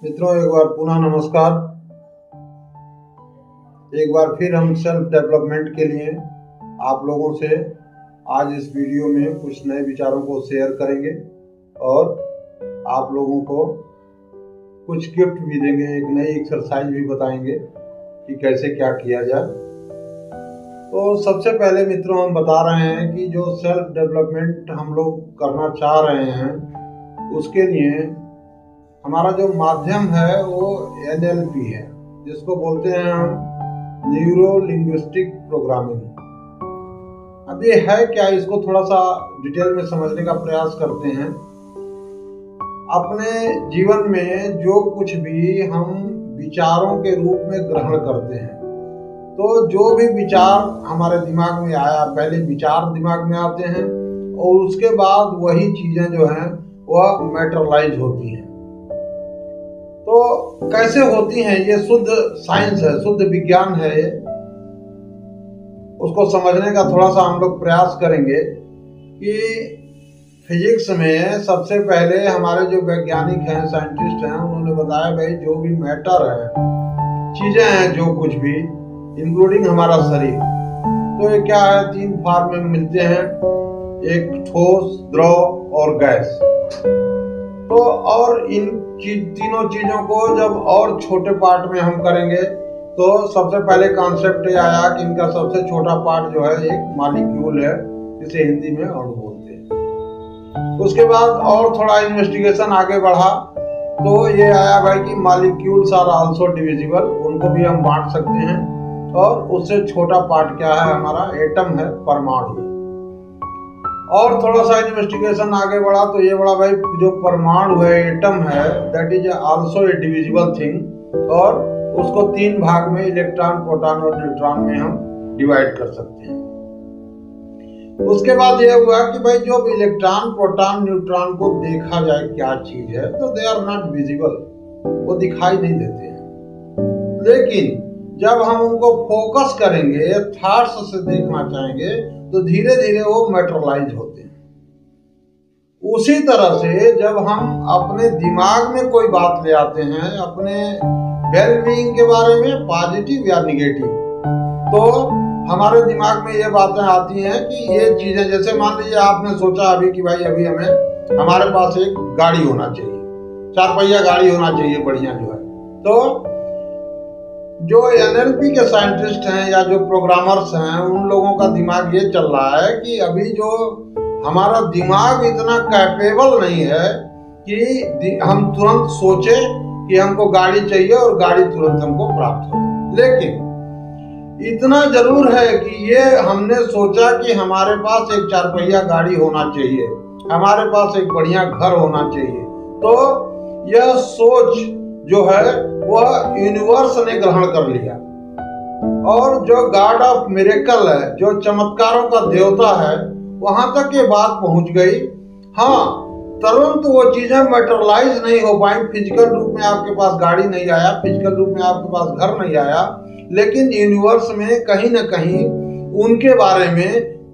मित्रों, एक बार पुनः नमस्कार। एक बार फिर हम सेल्फ डेवलपमेंट के लिए आप लोगों से आज इस वीडियो में कुछ नए विचारों को शेयर करेंगे और आप लोगों को कुछ गिफ्ट भी देंगे, एक नई एक्सरसाइज भी बताएंगे कि कैसे क्या किया जाए। तो सबसे पहले मित्रों हम बता रहे हैं कि जो सेल्फ डेवलपमेंट हम लोग करना चाह रहे हैं उसके लिए हमारा जो माध्यम है वो NLP है, जिसको बोलते हैं हम न्यूरो लिंग्विस्टिक प्रोग्रामिंग। अब ये है क्या, इसको थोड़ा सा डिटेल में समझने का प्रयास करते हैं। अपने जीवन में जो कुछ भी हम विचारों के रूप में ग्रहण करते हैं, तो जो भी विचार हमारे दिमाग में आया, पहले विचार दिमाग में आते हैं और उसके बाद वही चीजें जो हैं वह मैटरलाइज होती हैं। तो कैसे होती हैं, ये शुद्ध साइंस है, शुद्ध विज्ञान है। ये उसको समझने का थोड़ा सा हम लोग प्रयास करेंगे कि फिजिक्स में सबसे पहले हमारे जो वैज्ञानिक हैं, साइंटिस्ट हैं, उन्होंने बताया भाई जो भी मैटर है, चीजें हैं, जो कुछ भी इंक्लूडिंग हमारा शरीर, तो ये क्या है, 3 फॉर्म में मिलते हैं, एक ठोस, द्रव और गैस। तो और इन तीनों चीजों को जब और छोटे पार्ट में हम करेंगे तो सबसे पहले कॉन्सेप्ट ये आया कि इनका सबसे छोटा पार्ट जो है एक मॉलिक्यूल है, जिसे हिंदी में अणु बोलते हैं। उसके बाद और थोड़ा इन्वेस्टिगेशन आगे बढ़ा तो ये आया भाई कि मॉलिक्यूल्स आर आल्सो डिविजिबल, उनको भी हम बांट सकते हैं। और उससे छोटा पार्ट क्या है, हमारा एटम है, परमाणु। और थोड़ा सा इन्वेस्टिगेशन आगे बढ़ा तो ये बड़ा भाई जो परमाणु है, एटम है, that is also a divisible thing, और उसको 3 भाग में, इलेक्ट्रॉन, प्रोटॉन और न्यूट्रॉन में हम डिवाइड कर सकते हैं। उसके बाद ये हुआ कि भाई जो इलेक्ट्रॉन, प्रोटॉन, न्यूट्रॉन को देखा जाए क्या चीज है, तो दे आर नॉट विजिबल, वो दिखाई नहीं देते हैं। लेकिन जब हम उनको फोकस करेंगे, थॉट्स से देखना चाहेंगे, तो धीरे धीरे वो मैटरलाइज होते हैं। उसी तरह से जब हम अपने दिमाग में कोई बात ले आते हैं, अपने वेल बीइंग के बारे में, पॉजिटिव या निगेटिव, तो हमारे दिमाग में ये बातें आती हैं कि ये चीजें, जैसे मान लीजिए आपने सोचा अभी कि भाई अभी हमारे पास एक गाड़ी होना चाहिए, 4 पहिया गाड़ी होना चाहिए, बढ़िया जो है। तो जो NLP के साइंटिस्ट हैं या जो प्रोग्रामर्स हैं, उन लोगों का दिमाग ये चल रहा है कि अभी जो हमारा दिमाग इतना कैपेबल नहीं है कि हम तुरंत सोचे कि हमको गाड़ी चाहिए और गाड़ी तुरंत हमको प्राप्त हो। लेकिन इतना जरूर है कि ये हमने सोचा कि हमारे पास एक 4 पहिया गाड़ी होना चाहिए, हमारे पास एक बढ़िया घर होना चाहिए, तो यह सोच जो है वह यूनिवर्स ने ग्रहण कर लिया। और जो गॉड ऑफ मिरेकल है, जो चमत्कारों का देवता है, वहां तक ये बात पहुंच गई। हाँ, तुरंत वो चीजें मैटरलाइज नहीं हो पाई, फिजिकल रूप में आपके पास गाड़ी नहीं आया, फिजिकल रूप में आपके पास घर नहीं आया, लेकिन यूनिवर्स में कहीं ना कहीं उनके बारे में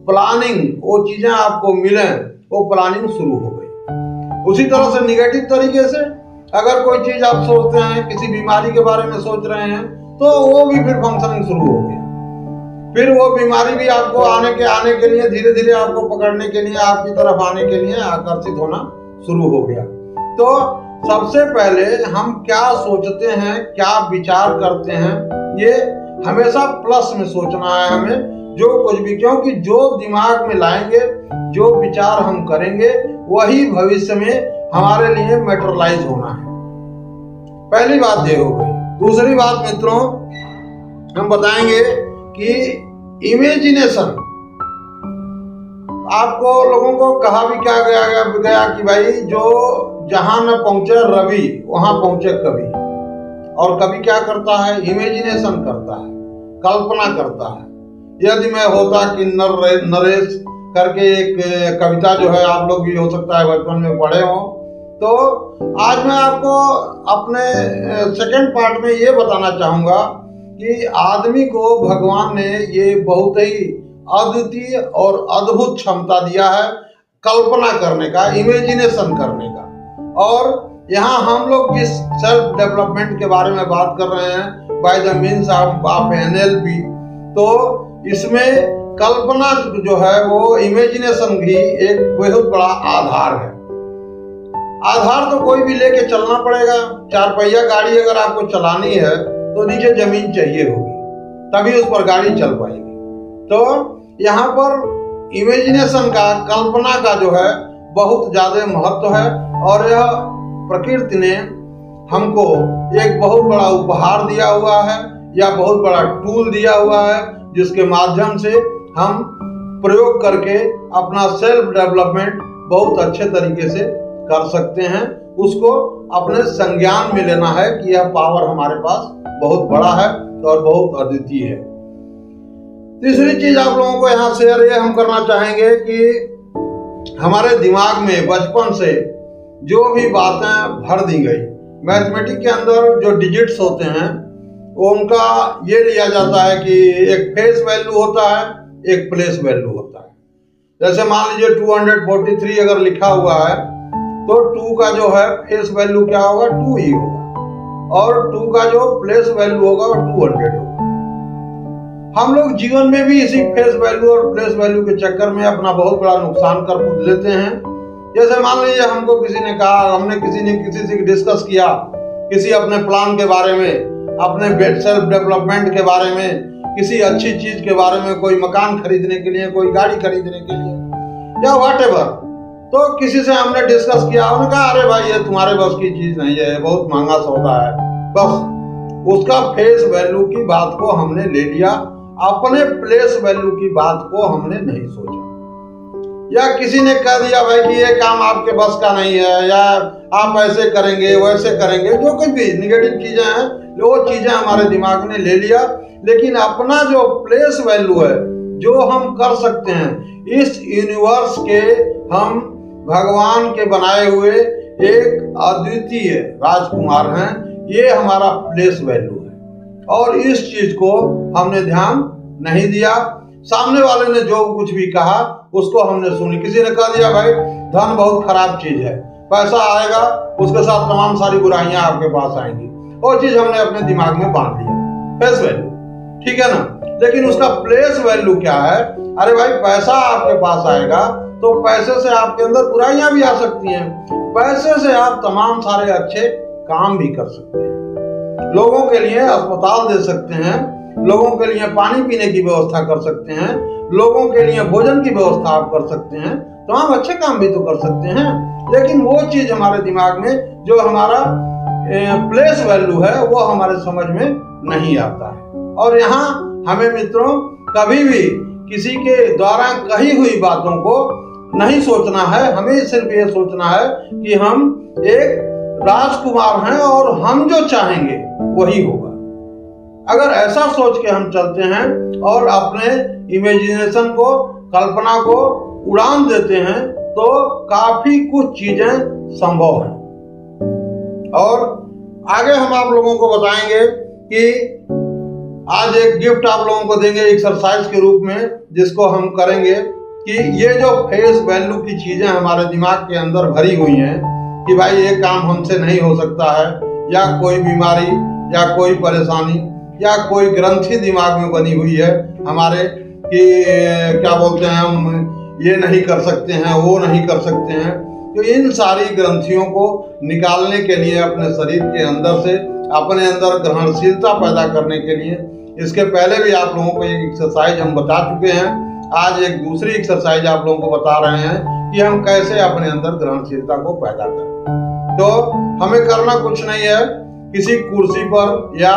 प्लानिंग, वो चीजें आपको मिले, वो प्लानिंग शुरू हो गई। उसी तरह से निगेटिव तरीके से अगर कोई चीज आप सोचते हैं, किसी बीमारी के बारे में सोच रहे हैं, तो वो भी फिर फंक्शनिंग शुरू हो गया। फिर वो बीमारी भी आपको आने के लिए, धीरे धीरे आपको पकड़ने के लिए, आपकी तरफ आने के लिए आकर्षित होना शुरू हो गया। तो सबसे पहले हम क्या सोचते हैं, क्या विचार करते हैं, ये हमेशा प्लस में सोचना है हमें, जो कुछ भी, क्योंकि जो दिमाग में लाएंगे, जो विचार हम करेंगे, वही भविष्य में हमारे लिए मैटरलाइज होना है। पहली बात ये हो गई। दूसरी बात मित्रों, हम बताएंगे कि इमेजिनेशन, आपको लोगों को कहा भी क्या गया कि भाई जो जहां न पहुंचे रवि, वहां पहुंचे कवि। और कवि क्या करता है, इमेजिनेशन करता है, कल्पना करता है। यदि मैं होता कि नरेश करके एक कविता जो है, आप लोग भी हो सकता है बचपन में पढ़े हो। तो आज मैं आपको अपने सेकंड पार्ट में ये बताना चाहूंगा कि आदमी को भगवान ने ये बहुत ही अद्वितीय और अद्भुत क्षमता दिया है कल्पना करने का, इमेजिनेशन करने का। और यहाँ हम लोग जिस सेल्फ डेवलपमेंट के बारे में बात कर रहे हैं by the means of NLP, तो इसमें कल्पना जो है वो इमेजिनेशन भी एक बहुत बड़ा आधार है। आधार तो कोई भी लेके चलना पड़ेगा। 4 पहिया गाड़ी अगर आपको चलानी है तो नीचे जमीन चाहिए होगी, तभी उस पर गाड़ी चल पाएगी। तो यहाँ पर इमेजिनेशन का, कल्पना का जो है बहुत ज्यादा महत्व है, और यह प्रकृति ने हमको एक बहुत बड़ा उपहार दिया हुआ है या बहुत बड़ा टूल दिया हुआ है, जिसके माध्यम से हम प्रयोग करके अपना सेल्फ डेवलपमेंट बहुत अच्छे तरीके से कर सकते हैं। उसको अपने संज्ञान में लेना है कि यह पावर हमारे पास बहुत बड़ा है और बहुत अद्वितीय है। तीसरी चीज आप लोगों को यहाँ शेयर ये हम करना चाहेंगे कि हमारे दिमाग में बचपन से जो भी बातें भर दी गई, मैथमेटिक्स के अंदर जो डिजिट्स होते हैं उनका ये लिया जाता है कि एक फेस वैल्यू होता है, एक प्लेस वैल्यू होता है। जैसे मान लीजिए 243 अगर लिखा हुआ है तो 2 का जो है फेस वैल्यू क्या होगा, 2 ही होगा, और 2 का जो प्लेस वैल्यू होगा वो 200 होगा। हम लोग जीवन में भी इसी फेस वैल्यू और प्लेस वैल्यू के चक्कर में अपना बहुत बड़ा नुकसान कर लेते हैं। जैसे मान लीजिए हमको किसी ने कहा, हमने किसी से डिस्कस किया किसी अपने प्लान के बारे में, अपने सेल्फ डेवलपमेंट के बारे में, किसी अच्छी चीज के बारे में, कोई मकान खरीदने के लिए, कोई गाड़ी खरीदने के लिए या व्हाटएवर, तो किसी से हमने डिस्कस किया, उन्होंने कहा अरे भाई ये तुम्हारे बस की चीज नहीं है, बहुत महंगा सौदा है। बस उसका फेस वैल्यू की बात को हमने ले लिया, अपने प्लेस वैल्यू की बात को हमने नहीं सोचा। या किसी ने कह दिया भाई कि ये काम आपके बस का नहीं है, या आप ऐसे करेंगे वैसे करेंगे, जो कुछ भी निगेटिव चीजें हैं वो चीजें हमारे दिमाग ने ले लिया। लेकिन अपना जो प्लेस वैल्यू है, जो हम कर सकते हैं, इस यूनिवर्स के हम भगवान के बनाए हुए एक अद्वितीय राजकुमार हैं, ये हमारा प्लेस वैल्यू है। और इस चीज को हमने ध्यान नहीं दिया। सामने वाले ने जो कुछ भी कहा उसको हमने सुनी। किसी ने कह दिया भाई धन बहुत खराब चीज है, पैसा आएगा उसके साथ तमाम सारी बुराइयां आपके पास आएंगी, वो चीज हमने अपने दिमाग में बांध लिया, फेस वैल्यू, ठीक है ना। लेकिन उसका प्लेस वैल्यू क्या है, अरे भाई पैसा आपके पास आएगा तो पैसे से आपके अंदर बुराइयां भी आ सकती हैं, पैसे से आप तमाम सारे अच्छे काम भी कर सकते हैं, लोगों के लिए अस्पताल दे सकते हैं, लोगों के लिए पानी पीने की व्यवस्था कर सकते हैं, लोगों के लिए भोजन की व्यवस्था आप कर सकते हैं, तमाम अच्छे काम भी तो कर सकते हैं। लेकिन वो चीज हमारे दिमाग में जो हमारा प्लेस वैल्यू है वो हमारे समझ में नहीं आता है। और यहाँ हमें मित्रों कभी भी किसी के द्वारा कही हुई बातों को नहीं सोचना है, हमें सिर्फ ये सोचना है कि हम एक राजकुमार हैं और हम जो चाहेंगे वही होगा। अगर ऐसा सोच के हम चलते हैं और अपने इमेजिनेशन को, कल्पना को उड़ान देते हैं तो काफी कुछ चीजें संभव हैं। और आगे हम आप लोगों को बताएंगे कि आज एक गिफ्ट आप लोगों को देंगे एक्सरसाइज के रूप में, जिसको हम करेंगे कि ये जो फेस वैल्यू की चीजें हमारे दिमाग के अंदर भरी हुई हैं कि भाई ये काम हमसे नहीं हो सकता है, या कोई बीमारी या कोई परेशानी या कोई ग्रंथि दिमाग में बनी हुई है हमारे कि क्या बोलते हैं, हम ये नहीं कर सकते हैं, वो नहीं कर सकते हैं, तो इन सारी ग्रंथियों को निकालने के लिए अपने शरीर के अंदर से अपने अंदर ग्रहणशीलता पैदा करने के लिए, इसके पहले भी आप लोगों को एक एक्सरसाइज हम बता चुके हैं, आज एक दूसरी एक्सरसाइज आप लोगों को बता रहे हैं कि हम कैसे अपने अंदर ग्रहणशीलता को पैदा करें। तो हमें करना कुछ नहीं है, किसी कुर्सी पर या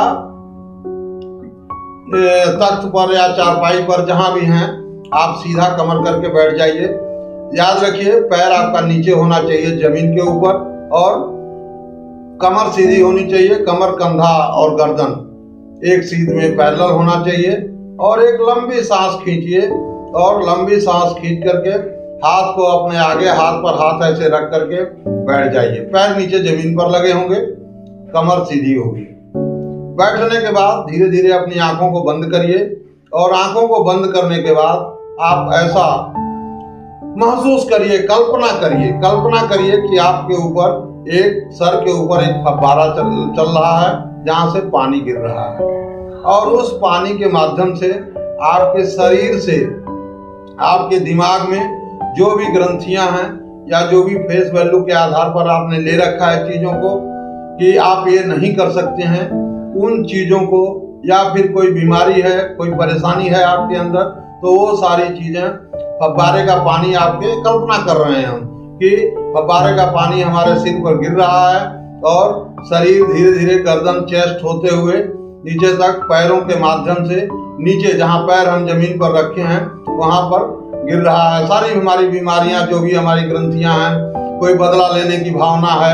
तख्त पर या चारपाई पर जहां भी हैं आप सीधा कमर करके बैठ जाइए। याद रखिए पैर आपका नीचे होना चाहिए जमीन के ऊपर, और कमर सीधी होनी चाहिए, कमर, कंधा और गर्दन एक सीध में पैरेलल होना चाहिए। और एक लंबी सांस खींचिए, और लंबी सांस खींच करके हाथ को अपने आगे, हाथ पर हाथ ऐसे रख करके बैठ जाइए। पैर नीचे जमीन पर लगे होंगे, कमर सीधी होगी। बैठने के बाद धीरे धीरे अपनी आंखों को बंद करिए, और आंखों को बंद करने के बाद आप ऐसा महसूस करिए, कल्पना करिए कि आपके ऊपर एक सर के ऊपर एक फव्वारा चल रहा है जहां से पानी गिर रहा है, और उस पानी के माध्यम से आपके शरीर से आपके दिमाग में जो भी ग्रंथियां हैं या जो भी फेस वैल्यू के आधार पर आपने ले रखा है चीजों को कि आप ये नहीं कर सकते हैं, उन चीजों को, या फिर कोई बीमारी है, कोई परेशानी है आपके अंदर, तो वो सारी चीजें फव्वारे का पानी आपके कल्पना कर रहे हैं हम कि फव्वारे का पानी हमारे सिर पर गिर रहा है और शरीर धीरे धीरे गर्दन चेस्ट होते हुए नीचे तक पैरों के माध्यम से नीचे जहां पैर हम जमीन पर रखे हैं वहां पर गिर रहा है। सारी हमारी बीमारियां, जो भी हमारी ग्रंथियां हैं, कोई बदला लेने की भावना है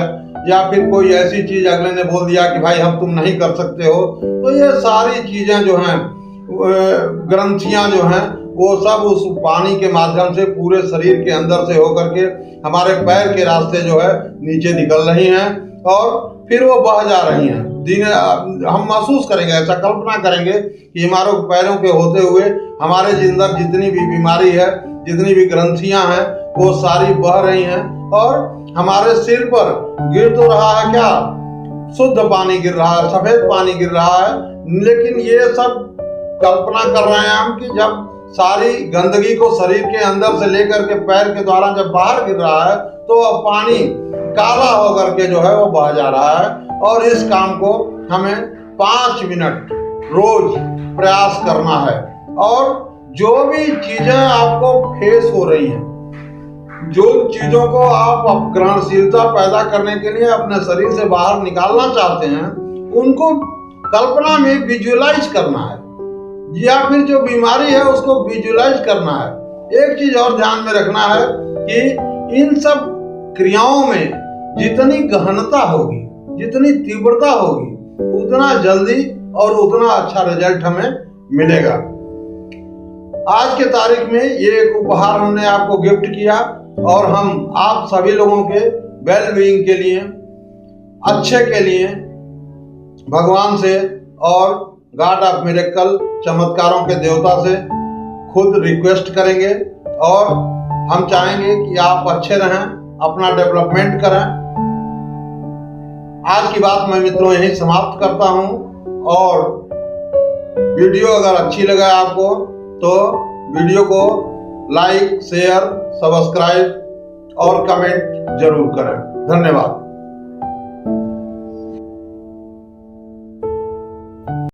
या फिर कोई ऐसी चीज अगले ने बोल दिया कि भाई हम तुम नहीं कर सकते हो, तो ये सारी चीजें जो हैं, ग्रंथियां जो हैं, वो सब उस पानी के माध्यम से पूरे शरीर के अंदर से होकर के हमारे पैर के रास्ते जो है नीचे निकल रही हैं और फिर वो बह जा रही हैं। हम महसूस करेंगे, ऐसा कल्पना करेंगे कि हमारे पैरों के होते हुए हमारे अंदर जितनी भी बीमारी है, जितनी भी ग्रंथियां हैं, वो सारी बह रही हैं और हमारे सिर पर गिर तो रहा है क्या, शुद्ध पानी गिर रहा है, सफेद पानी गिर रहा है, लेकिन ये सब कल्पना कर रहे हैं हम कि जब सारी गंदगी को शरीर के अंदर से लेकर के पैर के द्वारा जब बाहर गिर रहा है तो अब पानी काला होकर के जो है वो बह जा रहा है। और इस काम को हमें 5 मिनट रोज प्रयास करना है। और जो भी चीजें आपको फेस हो रही हैं, जो चीजों को आप ग्रहणशीलता पैदा करने के लिए अपने शरीर से बाहर निकालना चाहते हैं, उनको कल्पना में विजुअलाइज करना है, या फिर जो बीमारी है उसको विजुअलाइज करना है। एक चीज और ध्यान में रखना है कि इन सब क्रियाओं में जितनी गहनता होगी, जितनी तीव्रता होगी, उतना जल्दी और उतना अच्छा रिजल्ट हमें मिलेगा। आज के तारीख में ये एक उपहार हमने आपको गिफ्ट किया और हम आप सभी लोगों के वेल बीइंग के लिए, अच्छे के लिए भगवान से और गॉड ऑफ मिरेकल, चमत्कारों के देवता से खुद रिक्वेस्ट करेंगे और हम चाहेंगे कि आप अच्छे रहें, अपना डेवलपमेंट करें। आज की बात मैं मित्रों यहीं समाप्त करता हूं और वीडियो अगर अच्छी लगे आपको तो वीडियो को लाइक, शेयर, सब्सक्राइब और कमेंट जरूर करें। धन्यवाद।